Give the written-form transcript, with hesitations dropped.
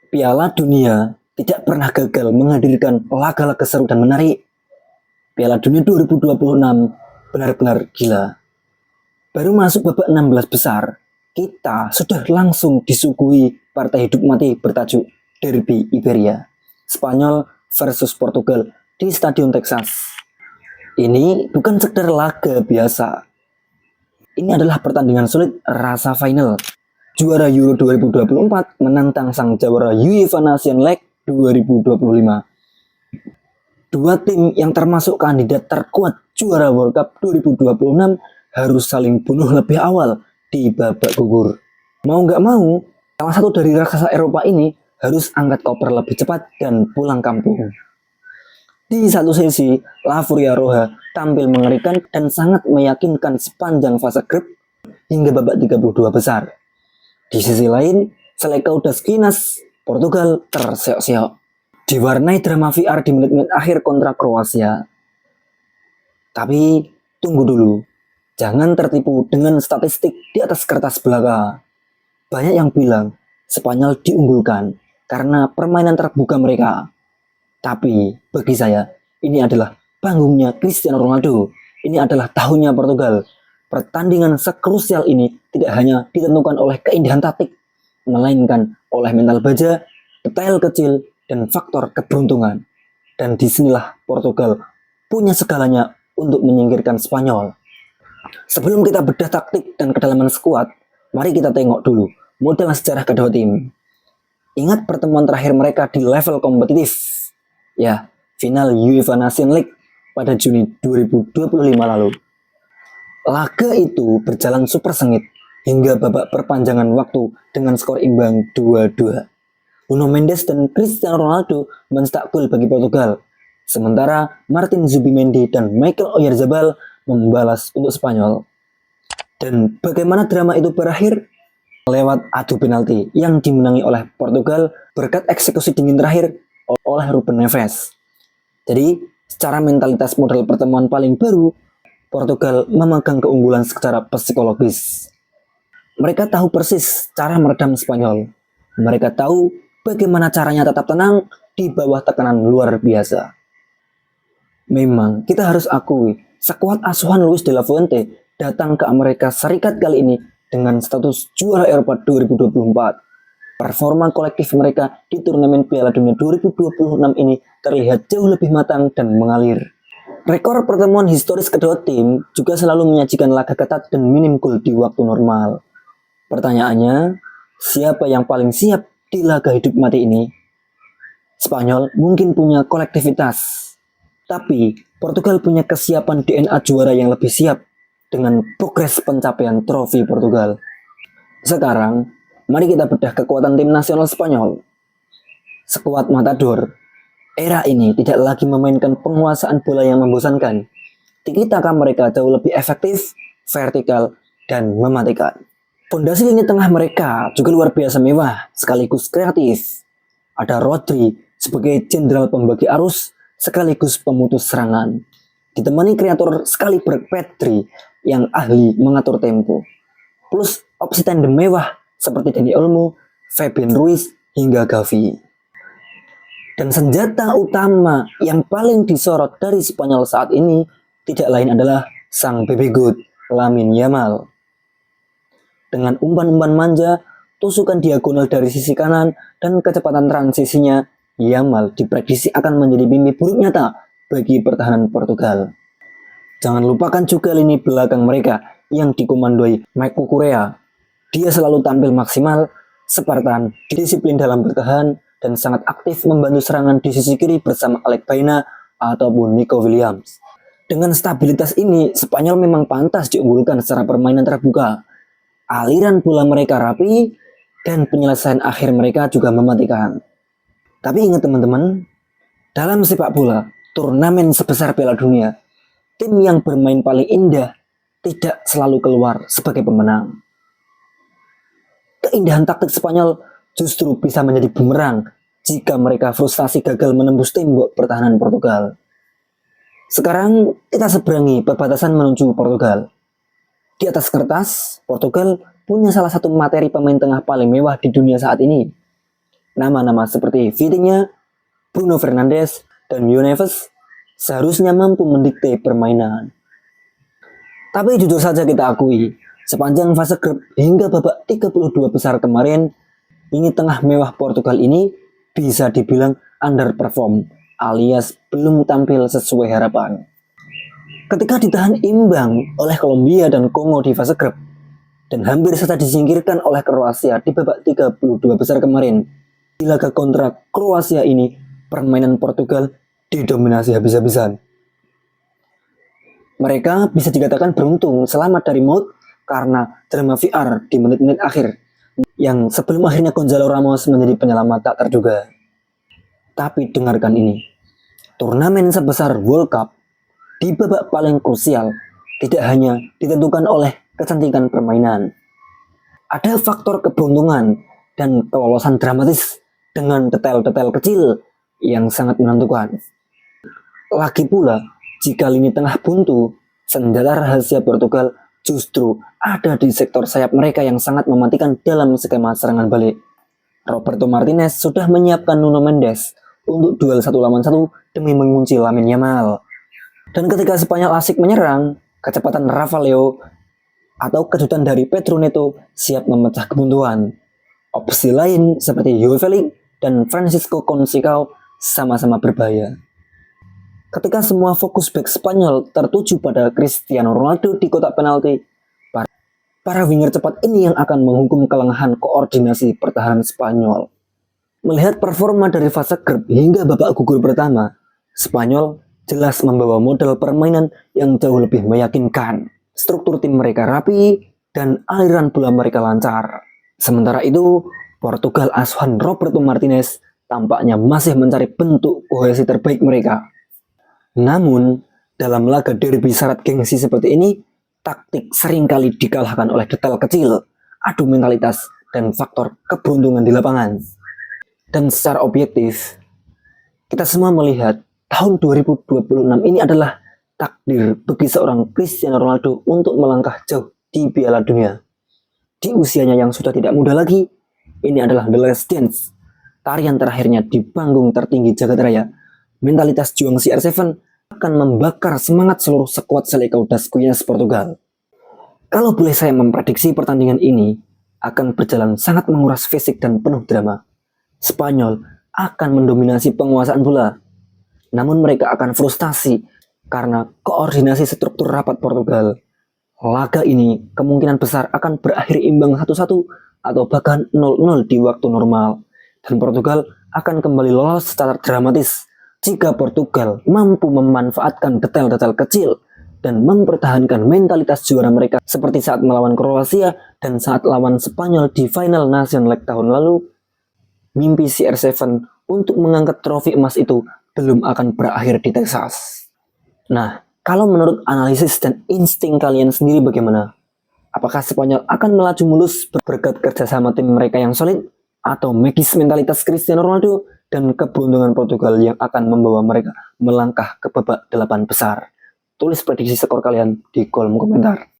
Piala Dunia tidak pernah gagal menghadirkan laga-laga seru dan menarik. Piala Dunia 2026 benar-benar gila. Baru masuk babak 16 besar, kita sudah langsung disuguhi partai hidup mati bertajuk Derby Iberia, Spanyol versus Portugal di Stadion Texas. Ini bukan sekedar laga biasa. Ini adalah pertandingan sulit rasa final. Juara Euro 2024 menantang sang juara UEFA Nations League 2025. Dua tim yang termasuk kandidat terkuat juara World Cup 2026 harus saling bunuh lebih awal di babak gugur. Mau nggak mau, salah satu dari raksasa Eropa ini harus angkat koper lebih cepat dan pulang kampung. Di satu sisi, La Furia Roja tampil mengerikan dan sangat meyakinkan sepanjang fase grup hingga babak 32 besar. Di sisi lain, Selecao das Quinas, Portugal terseok-seok. Diwarnai drama VR di menit-menit akhir kontra Kroasia. Tapi, tunggu dulu. Jangan tertipu dengan statistik di atas kertas belaka. Banyak yang bilang, Spanyol diunggulkan karena permainan terbuka mereka. Tapi, bagi saya, ini adalah panggungnya Cristiano Ronaldo. Ini adalah tahunnya Portugal. Pertandingan sekrusial ini tidak hanya ditentukan oleh keindahan taktik, melainkan oleh mental baja, detail kecil, dan faktor keberuntungan. Dan disinilah Portugal punya segalanya untuk menyingkirkan Spanyol. Sebelum kita bedah taktik dan kedalaman skuad, mari kita tengok dulu modal sejarah kedua tim. Ingat pertemuan terakhir mereka di level kompetitif. Ya, final UEFA Nations League pada Juni 2025 lalu. Laga itu berjalan super sengit hingga babak perpanjangan waktu dengan skor imbang 2-2. Nuno Mendes dan Cristiano Ronaldo mencetak gol bagi Portugal, sementara Martin Zubimendi dan Michael Oyarzabal membalas untuk Spanyol. Dan bagaimana drama itu berakhir? Lewat adu penalti yang dimenangi oleh Portugal berkat eksekusi dingin terakhir oleh Ruben Neves. Jadi, secara mentalitas modal pertemuan paling baru, Portugal memegang keunggulan secara psikologis. Mereka tahu persis cara meredam Spanyol. Mereka tahu bagaimana caranya tetap tenang di bawah tekanan luar biasa. Memang kita harus akui, skuad asuhan Luis de la Fuente datang ke Amerika Serikat kali ini dengan status juara Eropa 2024. Performa kolektif mereka di turnamen Piala Dunia 2026 ini terlihat jauh lebih matang dan mengalir. Rekor pertemuan historis kedua tim juga selalu menyajikan laga ketat dan minim gol di waktu normal. Pertanyaannya, siapa yang paling siap di laga hidup mati ini? Spanyol mungkin punya kolektivitas, tapi Portugal punya kesiapan DNA juara yang lebih siap dengan progres pencapaian trofi Portugal. Sekarang, mari kita bedah kekuatan tim nasional Spanyol. Skuad Matador era ini tidak lagi memainkan penguasaan bola yang membosankan. Tiki-taka mereka jauh lebih efektif, vertikal, dan mematikan. Fondasi lini tengah mereka juga luar biasa mewah, sekaligus kreatif. Ada Rodri sebagai jenderal pembagi arus, sekaligus pemutus serangan. Ditemani kreator Schallenberg Pedri yang ahli mengatur tempo. Plus opsi tandem mewah seperti Dani Olmo, Fabian Ruiz, hingga Gavi. Dan senjata utama yang paling disorot dari Spanyol saat ini tidak lain adalah sang baby goat Lamine Yamal. Dengan umpan-umpan manja, tusukan diagonal dari sisi kanan, dan kecepatan transisinya, Yamal diprediksi akan menjadi mimpi buruk nyata bagi pertahanan Portugal. Jangan lupakan juga lini belakang mereka yang dikomandoi Mike Cucurella. Dia selalu tampil maksimal, Spartan, disiplin dalam bertahan, dan sangat aktif membantu serangan di sisi kiri bersama Alex Baena ataupun Nico Williams. Dengan stabilitas ini, Spanyol memang pantas diunggulkan secara permainan terbuka. Aliran bola mereka rapi, dan penyelesaian akhir mereka juga mematikan. Tapi ingat teman-teman, dalam sepak bola, turnamen sebesar Piala Dunia, tim yang bermain paling indah tidak selalu keluar sebagai pemenang. Keindahan taktik Spanyol justru bisa menjadi bumerang jika mereka frustasi gagal menembus tembok pertahanan Portugal. Sekarang kita seberangi perbatasan menuju Portugal. Di atas kertas, Portugal punya salah satu materi pemain tengah paling mewah di dunia saat ini. Nama-nama seperti Vitinha, Bruno Fernandes, dan João Neves seharusnya mampu mendikte permainan. Tapi jujur saja kita akui, sepanjang fase grup hingga babak 32 besar kemarin, ini tengah mewah Portugal ini bisa dibilang underperform alias belum tampil sesuai harapan. Ketika ditahan imbang oleh Kolombia dan Kongo di fase grup dan hampir saja disingkirkan oleh Kroasia di babak 32 besar kemarin, di laga kontra Kroasia ini permainan Portugal didominasi habis-habisan. Mereka bisa dikatakan beruntung selamat dari maut karena drama VR di menit-menit akhir yang sebelum akhirnya Gonzalo Ramos menjadi penyelamat tak terduga. Tapi dengarkan ini, turnamen sebesar World Cup di babak paling krusial tidak hanya ditentukan oleh kecantikan permainan. Ada faktor keberuntungan dan kelolosan dramatis dengan detail-detail kecil yang sangat menentukan. Lagi pula, jika lini tengah buntu, senjata rahasia Portugal justru ada di sektor sayap mereka yang sangat mematikan dalam skema serangan balik. Roberto Martinez sudah menyiapkan Nuno Mendes untuk duel 1 lawan 1 demi mengunci Lamine Yamal. Dan ketika Spanyol asik menyerang, kecepatan Rafael atau kejutan dari Pedro Neto siap memecah kebuntuan. Opsi lain seperti João Felix dan Francisco Conceição sama-sama berbahaya. Ketika semua fokus bek Spanyol tertuju pada Cristiano Ronaldo di kotak penalti, para winger cepat ini yang akan menghukum kelengahan koordinasi pertahanan Spanyol. Melihat performa dari fase grup hingga babak gugur pertama, Spanyol jelas membawa model permainan yang jauh lebih meyakinkan. Struktur tim mereka rapi dan aliran bola mereka lancar. Sementara itu, Portugal asuhan Roberto Martinez tampaknya masih mencari bentuk kohesi terbaik mereka. Namun, dalam laga derby syarat gengsi seperti ini, taktik seringkali dikalahkan oleh detail kecil, adu mentalitas, dan faktor keberuntungan di lapangan. Dan secara objektif, kita semua melihat tahun 2026 ini adalah takdir bagi seorang Cristiano Ronaldo untuk melangkah jauh di Piala Dunia. Di usianya yang sudah tidak muda lagi, ini adalah The Last Dance, tarian terakhirnya di panggung tertinggi jagat raya. Mentalitas juang CR7 akan membakar semangat seluruh skuad Seleção das Cunhas Portugal. Kalau boleh saya memprediksi, pertandingan ini akan berjalan sangat menguras fisik dan penuh drama. Spanyol akan mendominasi penguasaan bola, namun mereka akan frustasi karena koordinasi struktur rapat Portugal. Laga ini kemungkinan besar akan berakhir imbang 1-1 atau bahkan 0-0 di waktu normal. Dan Portugal akan kembali lolos secara dramatis jika Portugal mampu memanfaatkan detail-detail kecil dan mempertahankan mentalitas juara mereka seperti saat melawan Kroasia dan saat lawan Spanyol di final Nation League tahun lalu. Mimpi CR7 untuk mengangkat trofi emas itu belum akan berakhir di Texas. Nah, kalau menurut analisis dan insting kalian sendiri bagaimana? Apakah Spanyol akan melaju mulus berkat kerjasama tim mereka yang solid? Atau magis mentalitas Cristiano Ronaldo dan keberuntungan Portugal yang akan membawa mereka melangkah ke babak 8 besar? Tulis prediksi skor kalian di kolom komentar.